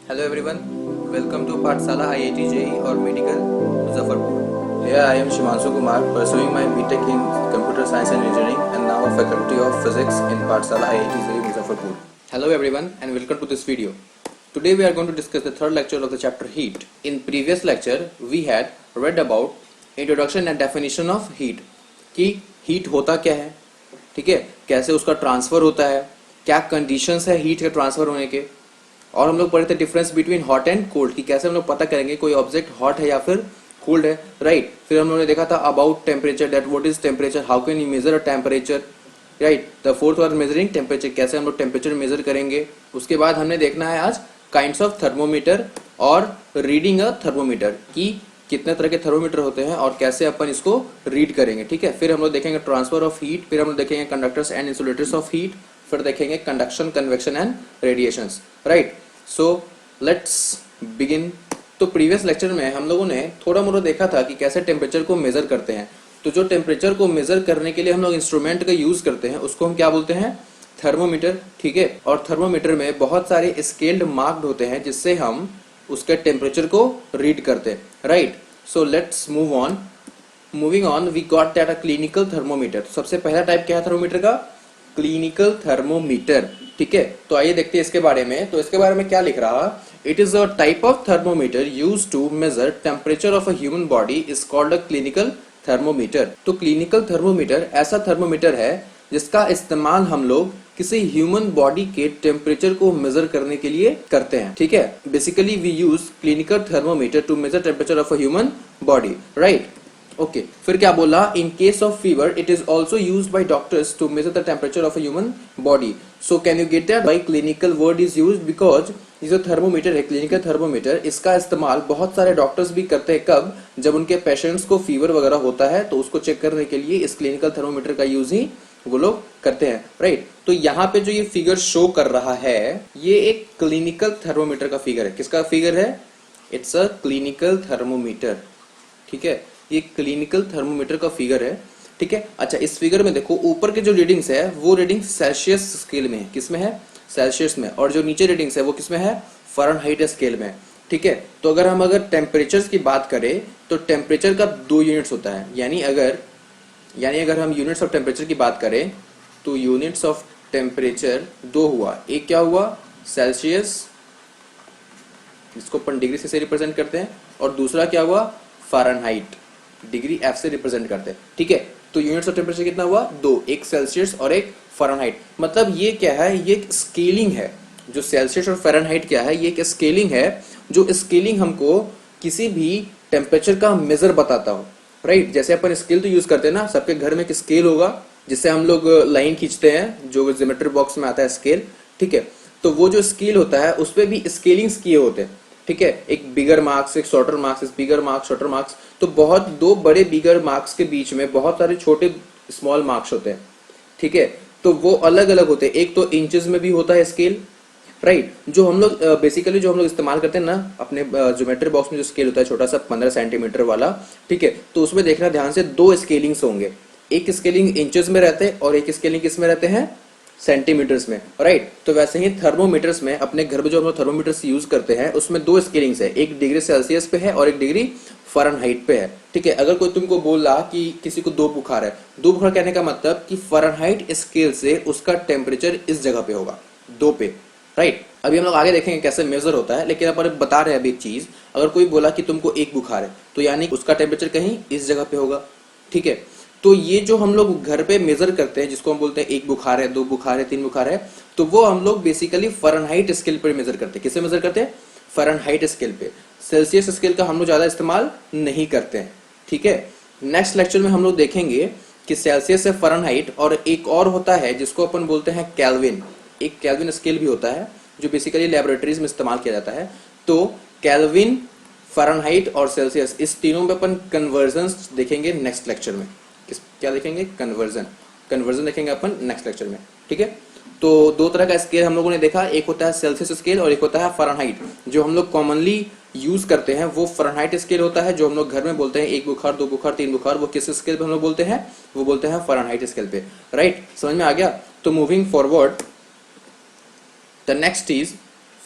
Hello everyone, welcome to Pathshala IIT JEE or Medical Muzaffarpur. Here I am Shimanshu Kumar, pursuing my BTech in Computer Science and Engineering and now a Faculty of Physics in Pathshala IIT JEE Muzaffarpur. Hello everyone and welcome to this video. Today we are going to discuss the third lecture of the chapter Heat. In previous lecture we had read about introduction and definition of heat. कि heat होता क्या है, ठीक है, कैसे उसका transfer होता है, क्या कंडीशंस है हीट के ट्रांसफर होने के, और हम लोग पढ़े थे difference between hot and cold कि कैसे हम लोग पता करेंगे कोई ऑब्जेक्ट हॉट है या फिर कोल्ड है, राइट। फिर हम लोगों ने देखा था about temperature, that what is temperature, how can you measure a temperature, right. The fourth were measuring temperature, कैसे हम लोग टेम्परेचर मेजर करेंगे। उसके बाद हमने देखना है आज काइंड्स ऑफ थर्मोमीटर और रीडिंग अ थर्मोमीटर कि कितने तरह के थर्मोमीटर होते हैं और कैसे अपन इसको रीड करेंगे, ठीक है। फिर हम लोग देखेंगे ट्रांसफर ऑफ हीट, फिर हम लोग देखेंगे conductors and insulators of heat, फिर देखेंगे conduction, convection and radiations, right. So let's begin. तो प्रीवियस लेक्चर में हम लोगों ने थोड़ा मोड़ा देखा था कि कैसे टेम्परेचर को मेजर करते हैं। तो जो टेम्परेचर को मेजर करने के लिए हम लोग इंस्ट्रूमेंट का यूज करते हैं उसको हम क्या बोलते हैं, थर्मोमीटर, ठीक है। और थर्मोमीटर में बहुत सारे स्केल्ड मार्क्ड होते हैं जिससे हम उसके टेम्परेचर को रीड करते हैं, right. So let's move on. Moving on, we got that a clinical thermometer. तो सबसे पहला टाइप क्या है थर्मोमीटर का, क्लिनिकल थर्मोमीटर, ठीक है। तो आइए देखते हैं इसके बारे में। तो इसके बारे में क्या लिख रहा, it is a type of thermometer used to measure temperature of a human body is called a clinical thermometer. तो क्लिनिकल थर्मोमीटर ऐसा थर्मोमीटर है जिसका इस्तेमाल हम लोग किसी ह्यूमन बॉडी के टेम्परेचर को मेजर करने के लिए करते हैं, ठीक है। Basically we use clinical thermometer to measure temperature of a human body, right. Okay, फिर क्या बोला, in case of fever it is also used by doctors to measure the temperature of a human body. So can you get that, by clinical word is used because ये जो thermometer है clinical thermometer, इसका इस्तेमाल बहुत सारे doctors भी करते हैं। कब, जब उनके पेशेंट्स को फीवर वगैरह होता है तो उसको चेक करने के लिए इस क्लिनिकल थर्मोमीटर का यूज ही वो लोग करते हैं, राइट। तो यहाँ पे जो ये फिगर शो कर रहा है ये एक क्लिनिकल थर्मोमीटर का फिगर है। किसका फिगर है, इट्स अ क्लिनिकल थर्मोमीटर, ठीक है। ये क्लिनिकल थर्मोमीटर का फिगर है, ठीक है। अच्छा, इस फिगर में देखो ऊपर के जो रीडिंग्स है वो रीडिंग सेल्सियस स्केल में है, किसमें है, सेल्सियस में, और जो नीचे रीडिंग्स है वो किसमें है, फ़ारेनहाइट स्केल में, ठीक है। तो अगर टेम्परेचर की बात करें तो टेम्परेचर का 2 यूनिट्स होता है, यानी अगर हम यूनिट्स ऑफ टेम्परेचर की बात करें तो यूनिट्स ऑफ टेम्परेचर 2 हुआ। एक क्या हुआ, सेल्सियस, जिसको अपन डिग्री से रिप्रेजेंट करते हैं, और दूसरा क्या हुआ, फ़ारेनहाइट, डिग्री एफ से रिप्रेजेंट करते हैं, ठीक है। तो यूनिट्स ऑफ टेम्परेचर कितना हुआ, 2, एक सेल्सियस और एक फ़ारेनहाइट। मतलब ये क्या है, ये एक स्केलिंग है। जो सेल्सियस और फ़ारेनहाइट क्या है, ये एक स्केलिंग है। जो स्केलिंग हमको किसी भी टेम्परेचर का मेजर बताता हो, राइट। जैसे अपन स्केल तो यूज करते हैं ना, सबके घर में एक स्केल होगा जिससे हम लोग लाइन खींचते हैं, जो ज्योमेट्री बॉक्स में आता है स्केल, ठीक है। तो वो जो स्केल होता है उस पर भी स्केलिंग्स किए होते हैं, ठीक है। एक बिगर मार्क्स, एक शॉर्टर मार्क्स, बिगर मार्क्स, शॉर्टर मार्क्स। तो बहुत, 2 बड़े बिगर मार्क्स के बीच में बहुत सारे छोटे स्मॉल मार्क्स होते हैं, ठीक है। तो वो अलग अलग होते हैं। एक तो इंचेस में भी होता है स्केल, राइट। जो हम लोग बेसिकली जो हम लोग इस्तेमाल करते हैं ना अपने ज्योमेट्री बॉक्स में, जो स्केल होता है छोटा सा 15 सेंटीमीटर वाला, ठीक है। तो उसमें देखना ध्यान से 2 स्केलिंग्स होंगे, एक स्केलिंग इंचेस में रहते हैं और एक स्केलिंग किसमें रहते हैं, सेंटीमीटर्स में, राइट। तो वैसे ही थर्मोमीटर्स में, अपने घर में जो हम लोग थर्मोमीटर्स यूज करते हैं उसमें 2 स्केलिंग्स है, एक डिग्री सेल्सियस पे है और एक डिग्री फ़ारेनहाइट पे है, ठीक है। अगर कोई तुमको बोल रहा कि किसी को 2 बुखार है, 2 बुखार कहने का मतलब कि फ़ारेनहाइट स्केल से उसका टेम्परेचर इस जगह पे होगा, 2 पे, राइट। अभी हम लोग आगे देखेंगे कैसे मेजर होता है, लेकिन अपन बता रहे हैं अभी एक चीज, अगर कोई बोला कि तुमको 1 बुखार है तो यानी उसका टेम्परेचर कहीं इस जगह पे होगा, ठीक है। तो ये जो हम लोग घर पे मेजर करते हैं, जिसको हम बोलते हैं 1 बुखार है, 2 बुखार है, 3 बुखार है, तो वो हम लोग बेसिकली फ़ारेनहाइट स्केल पर मेजर करते हैं। किससे मेजर करते हैं, फ़ारेनहाइट स्केल पे। सेल्सियस स्केल का हम लोग ज्यादा इस्तेमाल नहीं करते हैं, ठीक है। नेक्स्ट लेक्चर में हम लोग देखेंगे कि सेल्सियस है फ़ारेनहाइट, और एक और होता है जिसको अपन बोलते हैं केल्विन। एक केल्विन स्केल भी होता है जो बेसिकली लैबोरेटरीज में इस्तेमाल किया जाता है। तो केल्विन, फ़ारेनहाइट और सेल्सियस, इस तीनों में अपन कन्वर्जन्स देखेंगे नेक्स्ट लेक्चर में। क्या देखेंगे, कन्वर्जन देखेंगे अपन नेक्स्ट लेक्चर में, ठीक है। तो 2 तरह का स्केल हम लोगों ने देखा, एक होता है सेल्सियस स्केल और एक होता है फ़ारेनहाइट। जो हम लोग कॉमनली यूज करते हैं वो फ़ारेनहाइट स्केल होता है, जो हम लोग घर में बोलते हैं 1 बुखार, 2 बुखार, 3 बुखार, वो किस स्केल पे हम लोग बोलते हैं, वो बोलते हैं फ़ारेनहाइट स्केल पे, राइट। समझ में आ गया। तो moving forward, the next is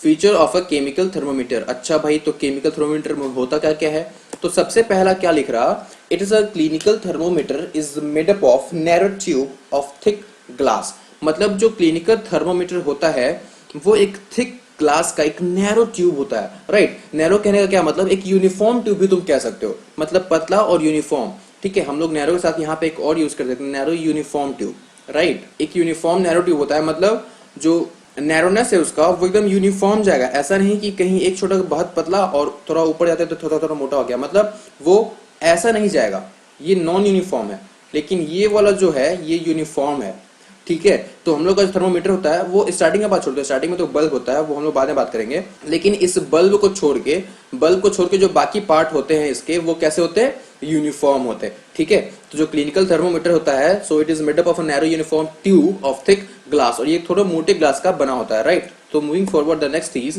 feature of a chemical thermometer. अच्छा भाई, तो केमिकल थर्मोमीटर में होता क्या क्या है? तो सबसे पहला क्या लिख रहा, it is a clinical thermometer is made up of narrow tube of thick glass. मतलब जो क्लिनिकल थर्मोमीटर होता है वो एक थिक ग्लास का एक नैरो ट्यूब होता है, राइट। नैरो कहने का क्या मतलब, एक यूनिफॉर्म ट्यूब भी तुम कह सकते हो, मतलब पतला और यूनिफॉर्म। ठीक है, हम लोग नैरो के साथ यहाँ पे एक और यूज कर देते हैं, नैरो यूनिफॉर्म ट्यूब, राइट। एक यूनिफॉर्म नैरो ट्यूब होता है, मतलब जो नैरोनेस है उसका वो एकदम यूनिफॉर्म जाएगा। ऐसा नहीं कि कहीं एक छोटा बहुत पतला और थोड़ा ऊपर जाता है तो थोड़ा थोड़ा मोटा हो गया, मतलब वो ऐसा नहीं जाएगा, ये नॉन यूनिफॉर्म है। लेकिन ये वाला जो है ये यूनिफॉर्म है, ठीक है। तो हम लोग का जो थर्मोमीटर होता है वो स्टार्टिंग का बात छोड़ते हैं, स्टार्टिंग में तो बल्ब होता है, वो हम लोग बाद में बात करेंगे। लेकिन इस बल्ब को छोड़ के जो बाकी पार्ट होते हैं इसके, वो कैसे होते हैं? यूनिफॉर्म होते हैं, ठीक है। तो जो क्लिनिकल थर्मोमीटर होता है, so it is made up of a narrow uniform tube of thick glass, और ये थोड़ा मोटे ग्लास का बना होता है, राइट। तो moving forward, the next is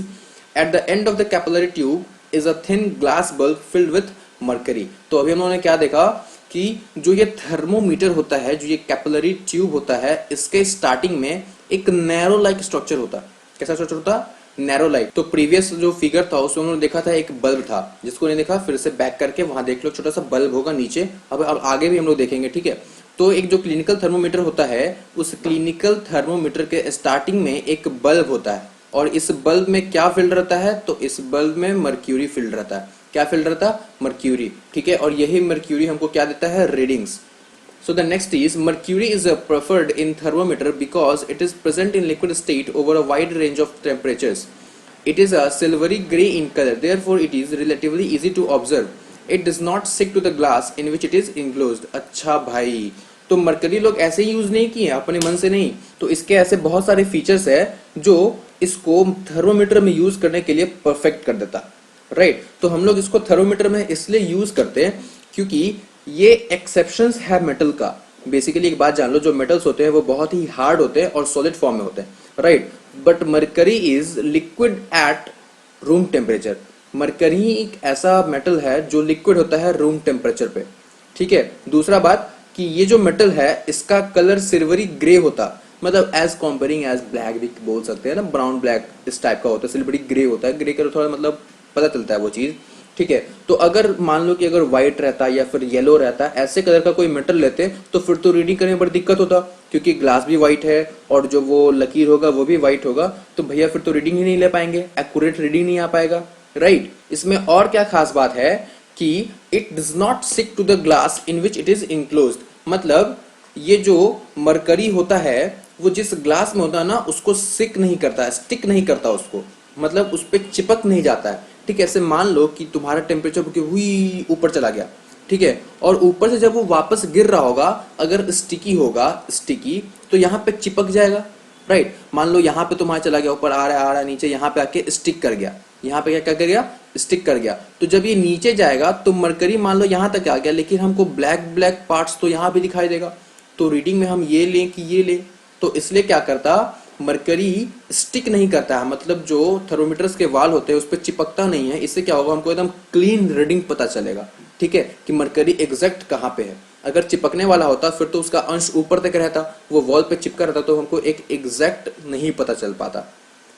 at the end of the capillary tube is a thin glass bulb filled with mercury. तो अभी हम लोगों ने क्या देखा कि जो ये थर्मोमीटर होता है, जो ये कैपिलरी ट्यूब होता है, इसके स्टार्टिंग में एक नैरो लाइक स्ट्रक्चर होता है। कैसा स्ट्रक्चर होता? Narrow like. तो प्रीवियस जो फिगर था उसमें उन्होंने देखा था एक बल्ब था, जिसको नहीं देखा फिर से बैक करके वहां देख लो, छोटा सा बल्ब होगा नीचे। अब आगे भी हम लोग देखेंगे, ठीक है। तो एक जो क्लिनिकल थर्मोमीटर होता है, उस क्लिनिकल थर्मोमीटर के स्टार्टिंग में एक बल्ब होता है, और इस बल्ब में क्या फिल्ड रहता है? तो इस बल्ब में मर्क्यूरी फिल्ड रहता है। क्या फिल्ड रहता है? मर्क्यूरी, ठीक है। और यही मर्क्यूरी हमको क्या देता है? Readings. So the next is mercury is preferred in thermometer because it is present in liquid state over a wide range of temperatures. It is a silvery gray in color, therefore it is relatively easy to observe. It does not stick to the glass in which it is enclosed. अच्छा भाई, तो mercury लोग ऐसे ही use नहीं किए अपने मन से नहीं, तो इसके ऐसे बहुत सारे फीचर्स है जो इसको थर्मोमीटर में यूज करने के लिए परफेक्ट कर देता, राइट। तो हम लोग इसको थर्मोमीटर में इसलिए यूज करते हैं क्योंकि ये एक्सेप्शंस है मेटल का। बेसिकली एक बात जान लो, जो मेटल्स होते हैं वो बहुत ही हार्ड होते हैं और सॉलिड फॉर्म में होते हैं, right. But mercury is liquid at room temperature. Mercury एक ऐसा मेटल है जो लिक्विड होता है रूम टेम्परेचर पे, ठीक है। दूसरा बात कि ये जो मेटल है इसका कलर सिल्वरी ग्रे होता, मतलब एज कॉम्पेयरिंग एज ब्लैक भी बोल सकते हैं ना, ब्राउन ब्लैक इस टाइप का होता है, सिल्वरी ग्रे होता है। ग्रे कलर थोड़ा मतलब पता चलता है वो चीज, ठीक है। तो अगर मान लो कि अगर व्हाइट रहता या फिर येलो रहता, ऐसे कलर का कोई मेटल लेते तो फिर तो रीडिंग करने में बड़ी दिक्कत होता, क्योंकि ग्लास भी व्हाइट है और जो वो लकीर होगा वो भी व्हाइट होगा, तो भैया फिर तो रीडिंग ही नहीं ले पाएंगे, एक्यूरेट रीडिंग नहीं आ पाएगा, राइट। इसमें और क्या खास बात है कि it does not stick to the glass in which it is enclosed. मतलब ये जो मरकरी होता है वो जिस ग्लास में होता है ना, उसको स्टिक नहीं करता, स्टिक नहीं करता उसको, मतलब उस पर चिपक नहीं जाता है, ठीक है। ऐसे मान लो कि तुम्हारा टेम्परेचर हुई ऊपर चला गया, ठीक है, और ऊपर से जब वो वापस गिर रहा होगा, अगर स्टिकी होगा, स्टिकी तो यहाँ पे चिपक जाएगा, राइट। मान लो यहाँ पे तुम्हारा चला गया, ऊपर आ रहा है नीचे, यहाँ पे आके स्टिक कर गया, यहाँ पे क्या कर गया? स्टिक कर गया। तो जब ये नीचे जाएगा तो मरकरी मान लो यहाँ तक आ गया, लेकिन हमको ब्लैक ब्लैक पार्ट्स तो यहाँ भी दिखाई देगा, तो रीडिंग में हम ये लें कि ये लें, तो इसलिए क्या करता, मरकरी स्टिक नहीं करता है, मतलब जो थर्मोमीटर्स के वाल होते हैं उस पर चिपकता नहीं है। इससे क्या होगा, हमको एकदम क्लीन रीडिंग पता चलेगा, ठीक है, कि मरकरी एग्जैक्ट कहाँ पे है। अगर चिपकने वाला होता फिर तो उसका अंश ऊपर तक रहता, वो वॉल पे चिपका रहता, तो हमको एक एग्जैक्ट नहीं पता चल पाता।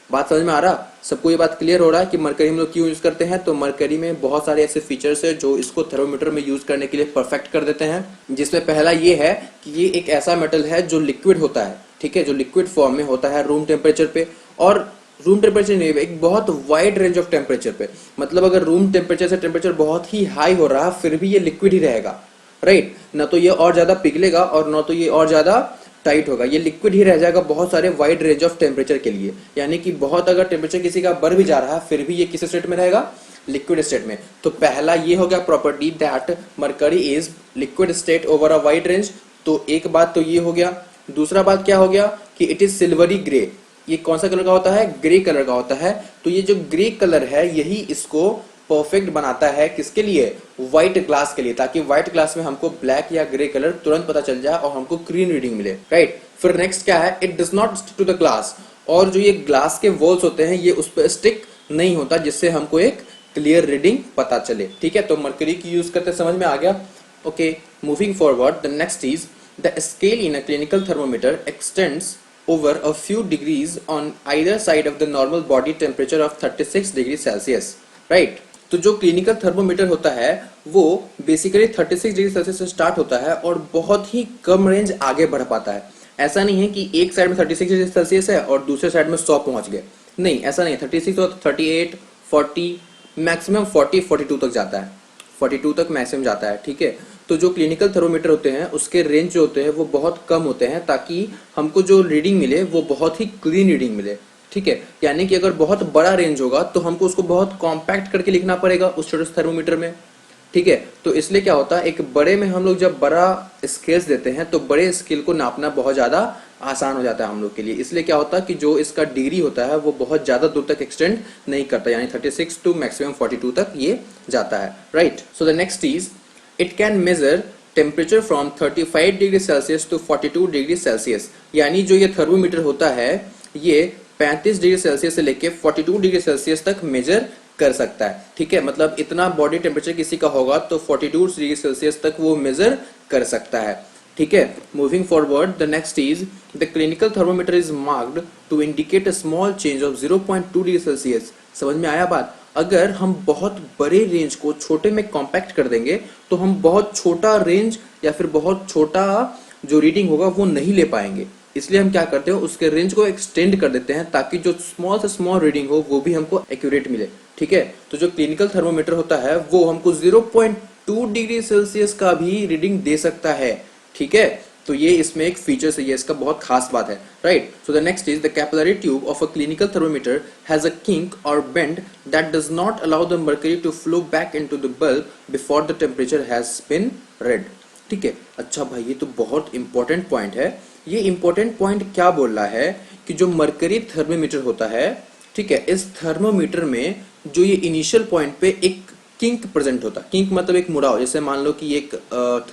बात समझ में आ रहा? सबको ये बात क्लियर हो रहा है कि मरकरी हम लोग क्यों यूज करते हैं? तो मरकरी में बहुत सारे ऐसे फीचर्स है जो इसको थर्मोमीटर में यूज करने के लिए परफेक्ट कर देते हैं, जिसमें पहला ये है कि ये एक ऐसा मेटल है जो लिक्विड होता है, ठीक है, जो लिक्विड फॉर्म में होता है रूम टेम्परेचर पे, और रूम टेम्परेचर नहीं, एक बहुत वाइड रेंज ऑफ टेम्परेचर पे। मतलब अगर रूम टेम्परेचर से टेम्परेचर बहुत ही हाई हो रहा फिर भी ये लिक्विड ही रहेगा, राइट। ना तो ये और ज्यादा पिघलेगा और ना तो ये और ज्यादा टाइट होगा, ये लिक्विड ही रह जाएगा बहुत सारे वाइड रेंज ऑफ टेम्परेचर के लिए। यानी कि बहुत अगर टेम्परेचर किसी का बढ़ भी जा रहा है फिर भी ये किस स्टेट में रहेगा? लिक्विड स्टेट में। तो पहला ये हो गया property that mercury is liquid state over a wide range. तो एक बात तो ये हो गया। दूसरा बात क्या हो गया कि इट इज सिल्वरी ग्रे। ये कौन सा कलर का होता है? ग्रे कलर का होता है। तो ये जो ग्रे कलर है यही इसको परफेक्ट बनाता है, किसके लिए? व्हाइट ग्लास के लिए, ताकि व्हाइट ग्लास में हमको ब्लैक या ग्रे कलर तुरंत पता चल जाए और हमको क्लीन रीडिंग मिले, राइट। फिर नेक्स्ट क्या है? It does not stick to the glass. और जो ये ग्लास के वॉल्स होते हैं ये उस पर स्टिक नहीं होता, जिससे हमको एक क्लियर रीडिंग पता चले, ठीक है। तो मरकरी की यूज करते समझ में आ गया। Okay, moving forward, the next is the scale in a clinical thermometer x tends over a few degrees on either side of the normal body temperature of 36 degree Celsius, right. तो जो clinical thermometer होता है वो basically 36 degree Celsius से start होता है और बहुत ही कम रेंज आगे बढ़ पाता है। ऐसा नहीं है कि एक साइड में 36 डिग्री सेल्सियस है और दूसरे साइड में 100 पहुंच गए, नहीं ऐसा नहीं है। 36 और 38, 40, मैक्सिमम 40, 42 तक जाता है, 42 तक मैक्सिमम जाता है, ठीक है। तो जो क्लिनिकल थर्मोमीटर होते हैं उसके रेंज जो होते हैं वो बहुत कम होते हैं, ताकि हमको जो रीडिंग मिले वो बहुत ही क्लीन रीडिंग मिले, ठीक है। यानी कि अगर बहुत बड़ा रेंज होगा तो हमको उसको बहुत कॉम्पैक्ट करके लिखना पड़ेगा उस छोटे से थर्मोमीटर में, ठीक है। तो इसलिए क्या होता है, एक बड़े में हम लोग जब बड़ा स्केल्स देते हैं तो बड़े स्केल को नापना बहुत ज्यादा आसान हो जाता है हम लोग के लिए। इसलिए क्या होता है कि जो इसका डिग्री होता है वो बहुत ज्यादा दूर तक एक्सटेंड नहीं करता, यानी 36 टू मैक्सिमम 42 तक ये जाता है, right. So the next is it can measure temperature from 35 degree celsius to 42 degree celsius. यानी जो ये थर्मोमीटर होता है ये 35 डिग्री सेल्सियस से लेके 42 डिग्री सेल्सियस तक मेजर कर सकता है, ठीक है। मतलब इतना बॉडी टेम्परेचर किसी का होगा तो 42 डिग्री सेल्सियस तक वो मेजर कर सकता है, ठीक है। Moving forward, the next is the clinical thermometer is marked to indicate a small change of 0.2 degree celsius. समझ में आया बात? अगर हम बहुत बड़े रेंज को छोटे में कॉम्पैक्ट कर देंगे तो हम बहुत छोटा रेंज या फिर बहुत छोटा जो रीडिंग होगा वो नहीं ले पाएंगे। इसलिए हम क्या करते हैं, उसके रेंज को एक्सटेंड कर देते हैं ताकि जो स्मॉल से स्मॉल रीडिंग हो वो भी हमको एक्यूरेट मिले, ठीक है। तो जो क्लिनिकल थर्मोमीटर होता है वो हमको 0.2 डिग्री सेल्सियस का भी रीडिंग दे सकता है, ठीक है। तो ये इसमें एक फीचर है, ये इसका बहुत खास बात है, right. So the next is the capillary tube of a clinical thermometer has a kink और bend that does not allow the mercury to flow back into the bulb before the temperature has been read, ठीक है। अच्छा भाई, ये तो बहुत important point है। ये इंपॉर्टेंट पॉइंट क्या बोल रहा है कि जो मर्करी थर्मोमीटर होता है, ठीक है, इस थर्मोमीटर में जो ये इनिशियल पॉइंट पे एक किंक प्रेजेंट होता है। किंक मतलब एक मुड़ाव, जैसे मान लो कि ये एक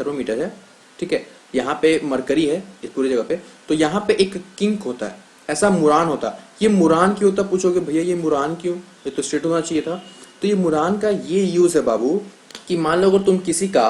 थर्मोमीटर है, ठीक है, यहाँ पे मरकरी है इस पूरी जगह पे, तो यहाँ पे एक किंक होता है, ऐसा मुरान होता है। ये मुरान क्यों होता, पूछोगे भैया ये मुरान क्यों, ये तो स्ट्रेट होना चाहिए था। तो ये मुरान का ये यूज है बाबू कि मान लो अगर तुम किसी का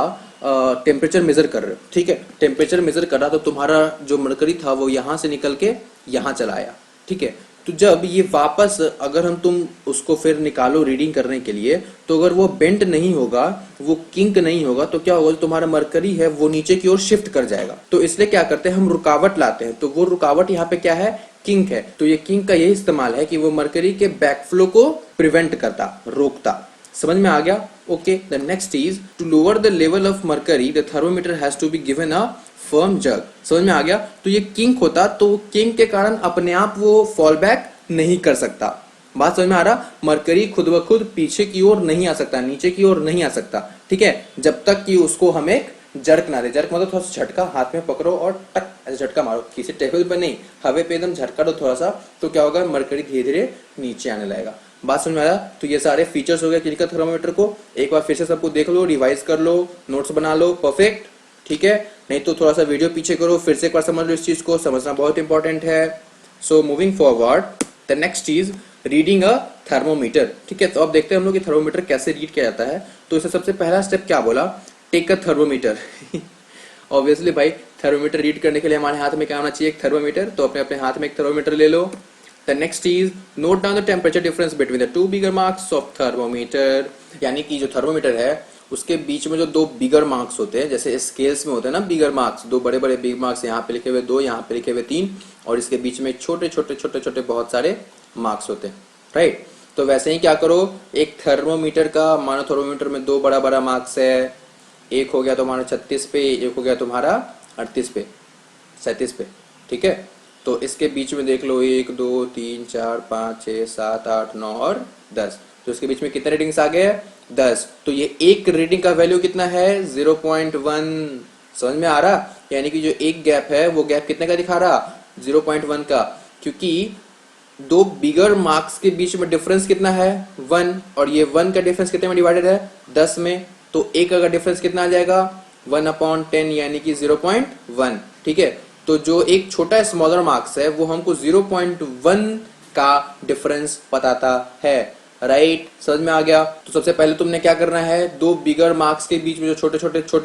टेम्परेचर मेजर कर रहे हो, ठीक है, टेम्परेचर मेजर कर रहा तो तुम्हारा जो मरकरी था वो यहाँ से निकल के यहाँ चला आया, ठीक है। तो जब ये वापस अगर तुम उसको फिर निकालो रीडिंग करने के लिए, तो अगर वो बेंट नहीं होगा, वो किंक नहीं होगा, तो क्या होगा, जो तुम्हारा मरकरी है वो नीचे की ओर शिफ्ट कर जाएगा। तो इसलिए क्या करते हैं, हम रुकावट लाते हैं। तो वो रुकावट यहाँ पे क्या है, किंक है। तो ये किंक का यही इस्तेमाल है कि वो मरकरी के बैकफ्लो को प्रिवेंट करता, रोकता। समझ में आ गया? Okay, the next is to lower the level of mercury the thermometer has to be given a firm jerk. समझ में आ गया? तो ये किंक होता, तो किंक के कारण अपने आप वो फॉल बैक नहीं कर सकता। बात समझ में आ रहा? मरकरी खुद ब खुद पीछे की ओर नहीं आ सकता, नीचे की ओर नहीं आ सकता, ठीक है, जब तक कि उसको हम एक जर्क ना दे। जर्क मतलब थोड़ा सा झटका, हाथ में पकड़ो और टक ऐसे झटका मारो, किसी टेबल पर नहीं, हवे पे एकदम झटका दो थोड़ा सा, तो क्या होगा, मरकरी धीरे धीरे नीचे आने लगेगा। बात समझ में आया? तो ये सारे फीचर्स हो गए क्लिनिकल थर्मोमीटर को। एक बार फिर से सबको देख लो, रिवाइज कर लो, नोट्स बना लो, परफेक्ट, ठीक है। नहीं तो थोड़ा सा वीडियो पीछे करो, फिर से एक बार समझ लो, इस चीज को समझना बहुत इंपॉर्टेंट है। So moving forward, the next is reading a thermometer, ठीक है। तो अब देखते हैं हम लोग कि थर्मोमीटर कैसे रीड किया जाता है। तो इससे सबसे पहला स्टेप क्या बोला, टेक अ थर्मोमीटर। ऑब्वियसली भाई, थर्मोमीटर रीड करने के लिए हमारे हाथ में क्या होना चाहिए, एक थर्मोमीटर। तो अपने अपने हाथ में एक थर्मोमीटर ले लो। The next is note down the temperature difference between the two bigger marks of thermometer। यानी कि जो थर्मोमीटर है उसके बीच में जो दो बिगर मार्क्स होते हैं, जैसे स्केल्स में होते हैं ना बिगर मार्क्स, दो बड़े बड़े बिग मार्क्स, यहाँ पे लिखे हुए 2, यहाँ पे लिखे हुए 3, और इसके बीच में छोटे छोटे छोटे छोटे बहुत सारे मार्क्स होते हैं, राइट। तो वैसे ही क्या करो, एक थर्मोमीटर का मानो थर्मोमीटर में दो बड़ा बड़ा मार्क्स है, एक हो गया तुम्हारा 36 पे, एक हो गया तुम्हारा 38 पे, 37 पे, ठीक है। तो इसके बीच में देख लो 1 2 3 4 5 6 7 8 9 और 10। तो इसके बीच में कितने रीडिंग्स आ गए, 10। तो ये एक रीडिंग का वैल्यू कितना है, 0.1। समझ में आ रहा? यानी कि जो एक गैप है वो गैप कितने का दिखा रहा, 0.1 का, क्योंकि दो बिगर मार्क्स के बीच में डिफरेंस कितना है, 1, और ये 1 का डिफरेंस कितने में डिवाइडेड है, 10 में। तो एक का डिफरेंस कितना आ जाएगा, 1/10, यानी कि 0.1, ठीक है। तो जो एक छोटा स्मॉलर मार्क्स है वो हमको 0.1 का डिफरेंस बताता है। राइट, समझ में आ गया। तो सबसे पहले तुमने क्या करना है, दो बिगर मार्क्स के बीच में जो छोटे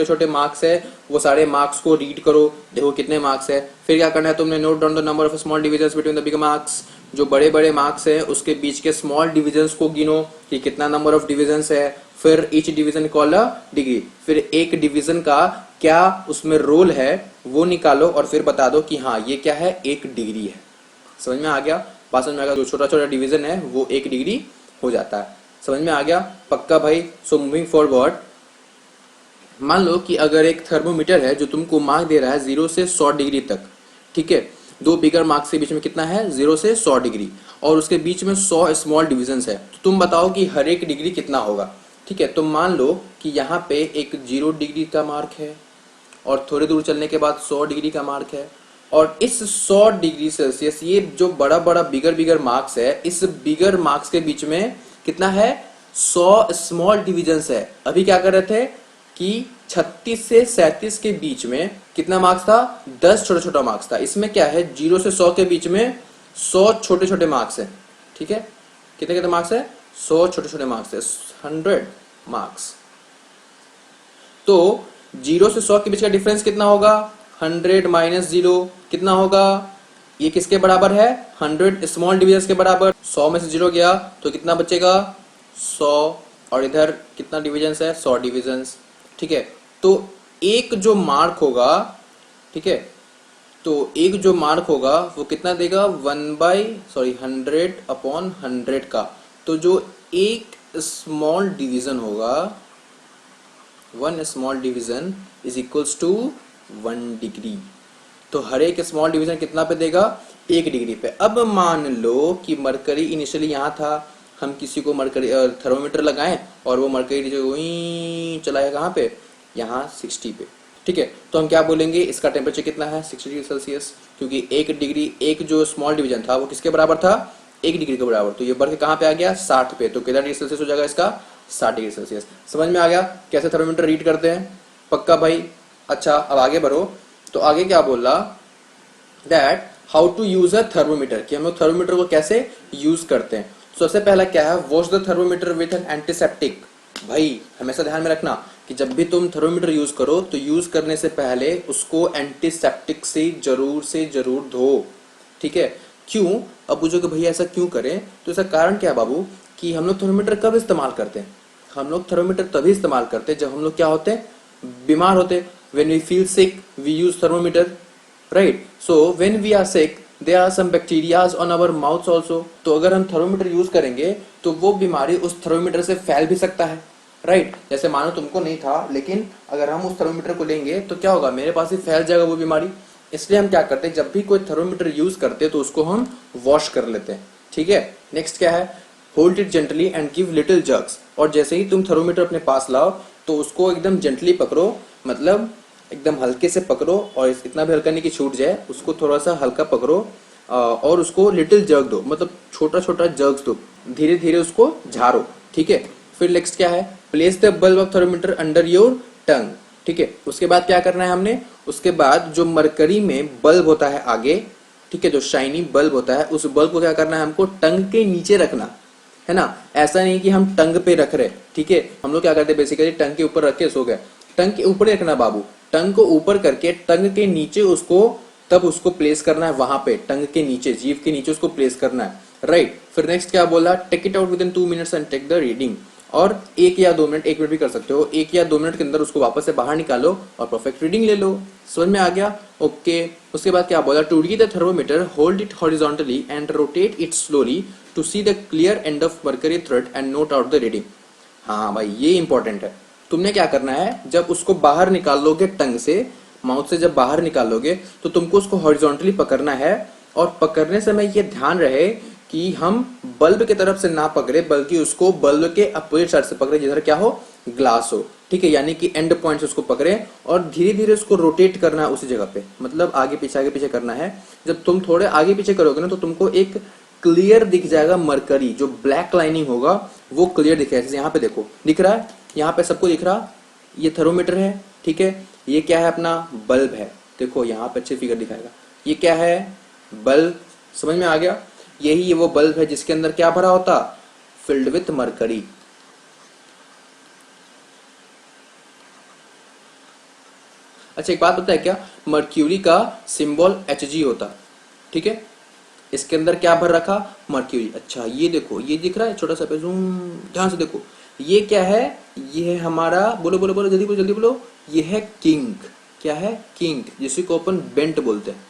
छोटे मार्क्स है वो सारे मार्क्स को रीड करो, देखो कितने मार्क्स है। फिर क्या करना है तुमने, note down the number of small divisions between the big marks, जो बड़े बड़े मार्क्स है उसके बीच के स्मॉल डिविजन्स को गिनो कि कितना नंबर ऑफ डिविजन्स है। फिर each division call a degree, फिर एक डिवीजन का क्या उसमें रोल है वो निकालो और फिर बता दो कि हाँ ये क्या है, एक डिग्री है। समझ में आ गया, बात समझ में आ गया। जो छोटा छोटा डिवीजन है वो एक डिग्री हो जाता है। समझ में आ गया पक्का भाई। सो मूविंग फॉरवर्ड, मान लो कि अगर एक थर्मोमीटर है जो तुमको मार्क दे रहा है 0 से 100 डिग्री तक, ठीक है, दो बिगर मार्क्स के बीच में कितना है, 0 से 100 डिग्री, और उसके बीच में 100 स्मॉल डिविजन्स है, तो तुम बताओ कि हर एक डिग्री कितना होगा। ठीक है, तो मान लो कि यहाँ पे एक 0 डिग्री का मार्क है और थोड़ी दूर चलने के बाद 100 डिग्री का मार्क है, और इस 100 डिग्री सेल्सियस, ये जो बड़ा बड़ा बिगर बिगर मार्क्स है, इस बिगर मार्क्स के बीच में कितना है, 100 स्मॉल डिविजन्स है। अभी क्या कर रहे थे कि 36 से 37 के बीच में कितना मार्क्स था, 10 छोटा छोटा मार्क्स था। इसमें क्या है, 0 से 100 के बीच में 100 छोटे छोटे मार्क्स है। ठीक है, कितने कितने मार्क्स है, 100 छोटे छोटे मार्क्स है, 100 मार्क्स। तो 0 से 100 के बीच का डिफरेंस कितना होगा, 100 माइनस 0 कितना होगा, ये किसके बराबर है, 100 स्मॉल डिविजन्स के बराबर। 100 में से 0 गया तो कितना बचेगा, 100, और इधर कितना डिविजन्स है, 100 डिविजन्स। ठीक है, तो एक जो मार्क होगा, ठीक है, तो एक जो मार्क होगा वो कितना देगा, 100/100 का। तो जो एक स्मॉल डिवीजन होगा, 1 small division is equals to 1 degree. तो हर एक स्मॉल डिवीजन कितना पे देगा, 1 डिग्री पे। अब मान लो कि मरकरी इनिशियली यहाँ था, हम किसी को मरकरी थर्मोमीटर लगाएं और वो मरकरी चलाए कहाँ पे, यहाँ 60 पे। ठीक है, तो हम क्या बोलेंगे, इसका टेम्परेचर कितना है, 60 डिग्री सेल्सियस, क्योंकि 1 डिग्री, एक जो स्मॉल डिवीजन था वो किसके बराबर था, 1 डिग्री के बराबर। तो ये बढ़ के कहाँ पे आ गया, 60 पे। तो कितना डिग्री सेल्सियस हो जाएगा इसका, 60 डिग्री सेल्सियस। समझ में आ गया कैसे थर्मोमीटर रीड करते हैं, पक्का भाई। अच्छा, अब आगे बढ़ो। तो आगे क्या बोला, that how to use a thermometer, कि हम लोग थर्मोमीटर को कैसे यूज करते हैं। सबसे पहला क्या है, wash the thermometer with an antiseptic. भाई हमेशा ध्यान में रखना कि जब भी तुम थर्मोमीटर यूज करो तो यूज करने से पहले उसको एंटीसेप्टिक से जरूर धो। ठीक है, क्यों, अब पूछोगे भैया ऐसा क्यों करें, तो इसका कारण क्या है बाबू, कि हम लोग थर्मोमीटर कब इस्तेमाल करते हैं, हम लोग थर्मोमीटर तभी इस्तेमाल करते हैं जब हम लोग क्या होते हैं, बीमार होते हैं। When we feel sick we use thermometer, right. So when we are sick there are some bacterias on our mouth also. तो अगर हम थर्मोमीटर यूज करेंगे तो वो बीमारी उस थर्मोमीटर से फैल भी सकता है, राइट। जैसे मानो तुमको नहीं था, लेकिन अगर हम उस थर्मोमीटर को लेंगे तो क्या होगा, मेरे पास ही फैल जाएगा वो बीमारी। इसलिए हम क्या करते हैं, जब भी कोई थर्मोमीटर यूज करते हैं तो उसको हम वॉश कर लेते हैं। ठीक है, नेक्स्ट क्या है, hold it gently and give little jerks. और जैसे ही तुम थर्मोमीटर अपने पास लाओ तो उसको एकदम जेंटली पकड़ो, मतलब एकदम हल्के से पकड़ो, और इतना भी हल्का नहीं कि छूट जाए, उसको थोड़ा सा हल्का पकड़ो और उसको लिटिल जर्क दो, मतलब छोटा छोटा जर्क्स दो, धीरे धीरे उसको झाड़ो। ठीक है, फिर नेक्स्ट क्या है, place the bulb of thermometer under your tongue. ठीक है, उसके बाद क्या करना है हमने, उसके बाद जो मरकरी में बल्ब होता है आगे, ठीक है, जो शाइनी बल्ब होता है, उस बल्ब को क्या करना है, हमको टंग के नीचे रखना है ना। ऐसा नहीं कि हम टंग पे रख रहे, ठीक है, हम लोग क्या करते हैं बेसिकली, टंग के ऊपर रख के सो गए। टंग के ऊपर रखना बाबू, टंग को ऊपर करके टंग के नीचे उसको, तब उसको प्लेस करना है वहां पे, टंग के नीचे, जीभ के नीचे उसको प्लेस करना है, राइट। फिर नेक्स्ट क्या बोला, take it out within 2 minutes and take the reading. और 1 या 2 मिनट, 1 मिनट भी कर सकते हो, 1 या 2 मिनट के अंदर उसको वापस से बाहर निकालो और परफेक्ट रीडिंग ले लो। समझ में आ गया, ओके। उसके बाद क्या बोला, to read the thermometer hold it horizontally and rotate it slowly to see the clear end of mercury thread and note out the reading. हाँ भाई ये इंपॉर्टेंट है। तुमने क्या करना है, जब उसको बाहर निकालोगे टंग से, माउथ से जब बाहर निकालोगे तो तुमको उसको हॉरिजॉन्टली पकड़ना है, और पकड़ने समय ये ध्यान रहे कि हम बल्ब की तरफ से ना पकड़े, बल्कि उसको बल्ब के अपोजिट साइड से पकड़े, जिधर क्या हो, ग्लास हो। ठीक है, यानी कि एंड पॉइंट से उसको पकड़े और धीरे धीरे उसको रोटेट करना है उसी जगह पे, मतलब आगे पीछे करना है। जब तुम थोड़े आगे पीछे करोगे ना तो तुमको एक क्लियर दिख जाएगा मरकरी, जो ब्लैक लाइनिंग होगा वो क्लियर दिखेगा। जैसे यहाँ पे देखो, दिख रहा है, यहाँ पे सबको दिख रहा, ये थर्मोमीटर है, ठीक है, ये क्या है, अपना बल्ब है, देखो यहाँ पे अच्छे फिगर दिखाएगा, ये क्या है, बल्ब। समझ में आ गया, यही ये वो बल्ब है जिसके अंदर क्या भरा होता, filled with mercury. अच्छा, एक बात पता है क्या, मर्क्यूरी का सिंबल Hg होता, ठीक है। इसके अंदर क्या भर रखा, मर्क्यूरी। अच्छा ये देखो, ये दिख रहा है छोटा सा पे, जूम ध्यान से देखो, ये क्या है, ये है हमारा, बोलो बोलो बोलो जल्दी बोलो जल्दी बोलो, ये है किंग। क्या है, किंग, जिसे को अपन बेंट बोलते हैं,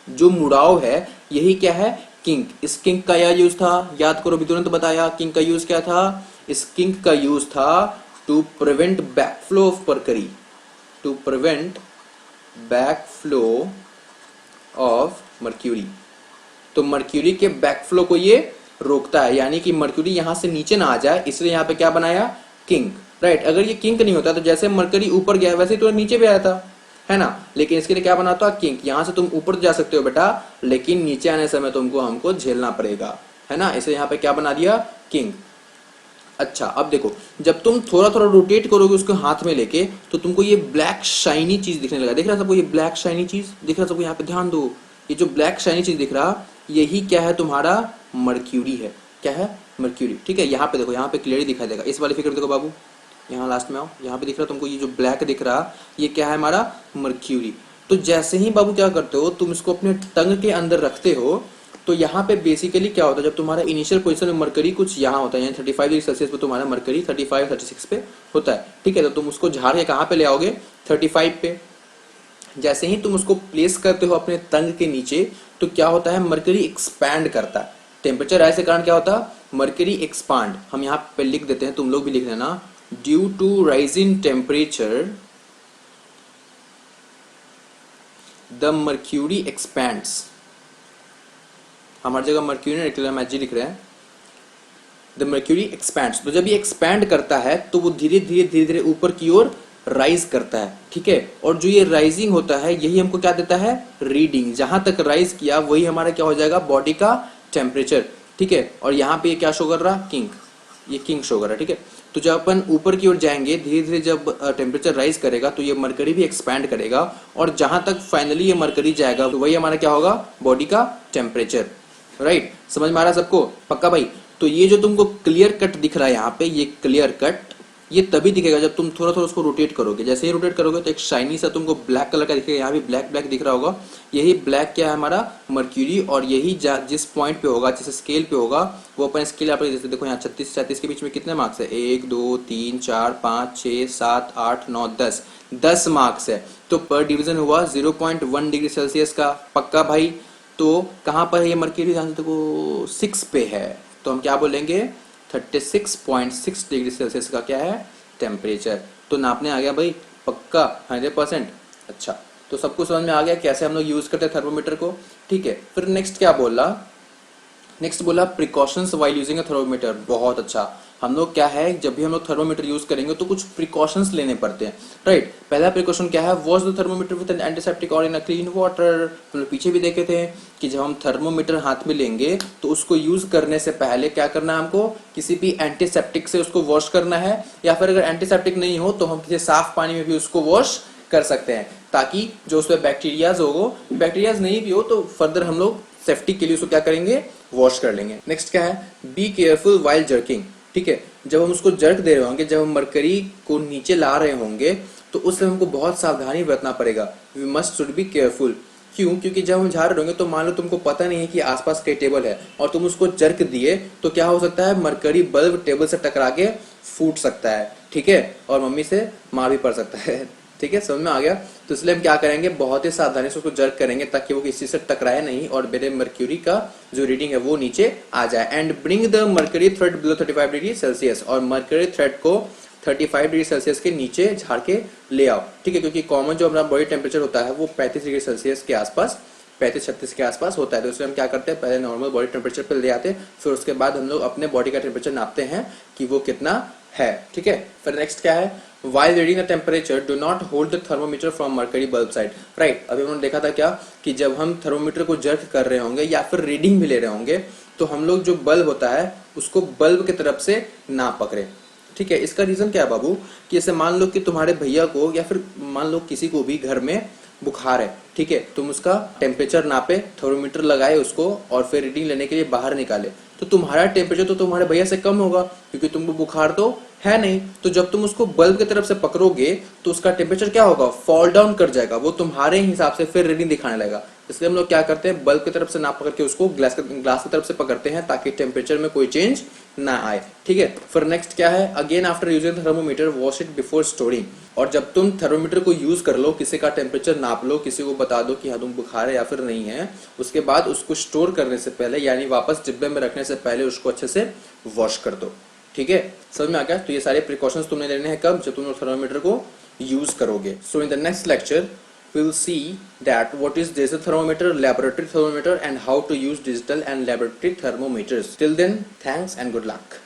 जो मुड़ाव है, यही क्या है, किंग। इस किंग का क्या यूज था, याद करो, भी तुरंत बताया, किंग का यूज क्या था। इस किंग का यूज था to prevent backflow of mercury, to prevent backflow of mercury. तो मर्क्यूरी के बैकफ्लो को ये रोकता है, यानी कि मर्क्यूरी यहां से नीचे ना आ जाए, इसलिए यहां पे क्या बनाया, किंग। राइट, अगर ये किंग नहीं होता तो जैसे मर्करी ऊपर गया वैसे तो नीचे भी आया था, है ना। लेकिन इसके लिए क्या बनाता, किंग। यहां से तुम ऊपर जा सकते हो बेटा, लेकिन नीचे आने समय तुमको हमको झेलना पड़ेगा, है ना। इसलिए यहाँ पे क्या बना दिया, किंग। अच्छा अब देखो, जब तुम थोड़ा थोड़ा रोटेट करोगे उसको हाथ में लेके, तो तुमको ये ब्लैक शाइनी चीज दिखने लगा। दिख रहा सबको ये ब्लैक शाइनी चीज दिख रहा सबको, यहाँ पे ध्यान दो, ये जो ब्लैक शाइनी चीज दिख रहा, यही क्या है, तुम्हारा मर्क्यूरी है। क्या है, मर्क्यूरी, ठीक है। यहाँ पे देखो, यहाँ पे क्लियरली दिखाई देगा, इस वाले फिगर देखो बाबू, यहाँ लास्ट में आओ, यहाँ पे दिख रहा तुमको ये जो ब्लैक दिख रहा, ये क्या है, हमारा मर्क्यूरी। तो जैसे ही बाबू क्या करते हो, तुम इसको अपने टंग के अंदर रखते हो, तो यहाँ पे बेसिकली क्या होता है, जब तुम्हारा इनिशियल पोजीशन में मरकरी कुछ यहाँ होता है, यानी 35 डिग्री सेल्सियस पे तुम्हारा मरकरी 35-36 पे होता है, ठीक है। तो तुम उसको झाड़ के कहाँ पे ले आओगे, 35 पे। जैसे ही तुम उसको प्लेस करते हो अपने तंग के नीचे, तो क्या होता है, मरकरी एक्सपैंड करता है। टेम्परेचर राइज के कारण क्या होता है, मरकरी एक्सपांड। हम यहाँ पे लिख देते हैं, तुम लोग भी लिख देना, due to rise in temperature the mercury expands. हमारी जगह मर्क्यूरी लिख रहे हैं, मैजी लिख रहे हैं, द मर्क्यूरी एक्सपैंड्स। तो जब ये एक्सपैंड करता है तो वो धीरे धीरे धीरे धीरे ऊपर की ओर राइज करता है, ठीक है। और जो ये राइजिंग होता है, यही हमको क्या देता है, रीडिंग। जहां तक राइज किया वही हमारा क्या हो जाएगा, बॉडी का टेम्परेचर, ठीक है। और यहाँ पे ये क्या शो कर रहा, किंग, ये किंग शो कर रहा है, ठीक है। तो जब अपन ऊपर की ओर जाएंगे, धीरे धीरे जब टेम्परेचर राइज करेगा, तो ये मरकरी भी एक्सपैंड करेगा, और जहां तक फाइनली ये मरकरी जाएगा, तो वही हमारा क्या होगा, बॉडी का टेम्परेचर। राइट, समझ में आ रहा है सबको, पक्का भाई। तो ये जो तुमको क्लियर कट दिख रहा है यहाँ पे, ये क्लियर कट ये तभी दिखेगा जब तुम थोड़ा थोड़ा उसको रोटेट करोगे। जैसे ही रोटेट करोगे तो एक शाइनी सा तुमको ब्लैक कलर का दिखेगा, यहाँ भी ब्लैक ब्लैक दिख रहा होगा, यही ब्लैक क्या है, हमारा मर्क्यूरी। और यही जिस पॉइंट पे होगा, जिस स्केल पे होगा, वो अपन स्केल आप जैसे देखो यहाँ 36-37 के बीच में कितने मार्क्स है, 1 2 3 4 5 6 7 8 9 10 मार्क्स है। तो पर डिवीजन हुआ 0.1 डिग्री सेल्सियस का, पक्का भाई। तो कहाँ पर है ये मर्क्यूरी, ध्यान से देखो 6 पे है, तो हम क्या बोलेंगे, 36.6 डिग्री सेल्सियस का क्या है, टेम्परेचर। तो नापने आ गया भाई, पक्का 100%। अच्छा, तो सबको समझ में आ गया कैसे हम लोग यूज करते हैं थर्मोमीटर को, ठीक है। फिर नेक्स्ट क्या बोला, नेक्स्ट बोला precautions while using a thermometer. बहुत अच्छा, हम लोग क्या है, जब भी हम लोग थर्मोमीटर यूज करेंगे तो कुछ प्रिकॉशंस लेने पड़ते हैं, राइट। पहला प्रिकॉशन क्या है, wash the thermometer with N antiseptic और इन अ क्लीन वाटर। हम लोग पीछे भी देखे थे कि जब हम थर्मोमीटर हाथ में लेंगे तो उसको यूज करने से पहले क्या करना है, हमको किसी भी एंटीसेप्टिक से उसको वॉश करना है, या फिर अगर एंटीसेप्टिक नहीं हो तो हम किसी साफ पानी में भी उसको वॉश कर सकते हैं, ताकि जो उसमें बैक्टीरियाज हो, बैक्टीरियाज नहीं भी हो तो फर्दर हम लोग सेफ्टी के लिए उसको क्या करेंगे, वॉश कर लेंगे। नेक्स्ट क्या है, बी केयरफुल वाइल जर्किंग, ठीक है। जब हम उसको जर्क दे रहे होंगे, जब हम मरकरी को नीचे ला रहे होंगे, तो उस समय हमको बहुत सावधानी बरतना पड़ेगा। We must should be careful. क्यों, क्योंकि जब हम झाड़ रहे होंगे तो मान लो तुमको पता नहीं है कि आसपास कई टेबल है, और तुम उसको जर्क दिए, तो क्या हो सकता है, मरकरी बल्ब टेबल से टकरा के फूट सकता है, ठीक है, और मम्मी से मार भी पड़ सकता है, ठीक है, समझ में आ गया। तो इसलिए हम क्या करेंगे, बहुत ही सावधानी से उसको जर्क करेंगे, ताकि वो किसी से टकराए नहीं और मेरे मर्क्यूरी का जो रीडिंग है वो नीचे आ जाए। And bring the mercury thread below 35 degree Celsius, और मर्करी थ्रेड को 35 डिग्री सेल्सियस के नीचे झाड़ के ले आओ, ठीक है। क्योंकि कॉमन जो हमारा बॉडी टेम्परेचर होता है वो 35 डिग्री सेल्सियस के आसपास, 35-36 के आसपास होता है। तो इसलिए हम क्या करते हैं, पहले नॉर्मल बॉडी टेम्परेचर पे ले आते हैं, फिर उसके बाद हम लोग अपने बॉडी का टेम्परेचर नापते हैं कि वो कितना है, ठीक है। फिर नेक्स्ट क्या है, while reading the temperature do not hold the thermometer from mercury bulb side, right। अभी उन्होंने देखा था क्या, कि जब हम थर्मोमीटर को जर्क कर रहे होंगे या फिर रीडिंग भी ले रहे होंगे, तो हम लोग जो बल्ब होता है उसको बल्ब की तरफ से ना पकड़े, ठीक है। इसका रीजन क्या है बाबू, कि जैसे मान लो कि तुम्हारे भैया को या फिर मान लो किसी को भी घर में बुखार है, ठीक है, तुम उसका टेम्परेचर नापे, थर्मोमीटर लगाए उसको, और फिर रीडिंग लेने के लिए बाहर निकाले, तो तुम्हारा टेम्परेचर तो तुम्हारे भैया से कम होगा, क्योंकि तुमको बुखार तो है नहीं। तो जब तुम उसको बल्ब की तरफ से पकड़ोगे तो उसका टेम्परेचर क्या होगा, फॉल डाउन कर जाएगा, वो तुम्हारे हिसाब से फिर रीडिंग दिखाने लगेगा। इसलिए हम लोग क्या करते हैं, बल्ब की तरफ से ना पकड़ के उसको ग्लास की तरफ से पकड़ते हैं, ताकि टेम्परेचर में कोई चेंज ना आए। ठीक है, फिर नेक्स्ट क्या है, again after using thermometer wash it before storing. और जब तुम थर्मोमीटर को यूज कर लो, किसी का टेम्परेचर नाप लो, किसी को बता दो कि हाँ तुम बुखार है या फिर नहीं है, उसके बाद उसको स्टोर करने से पहले यानी वापस डिब्बे में रखने से पहले उसको अच्छे से वॉश कर दो। ठीक है, समझ में आ गया। तो ये सारे प्रिकॉशंस तुमने लेने हैं कब, जब तुम थर्मोमीटर को यूज करोगे। So in the next lecture we'll see that what is digital thermometer, laboratory thermometer, and how to use digital and laboratory thermometers. Till then, thanks and good luck.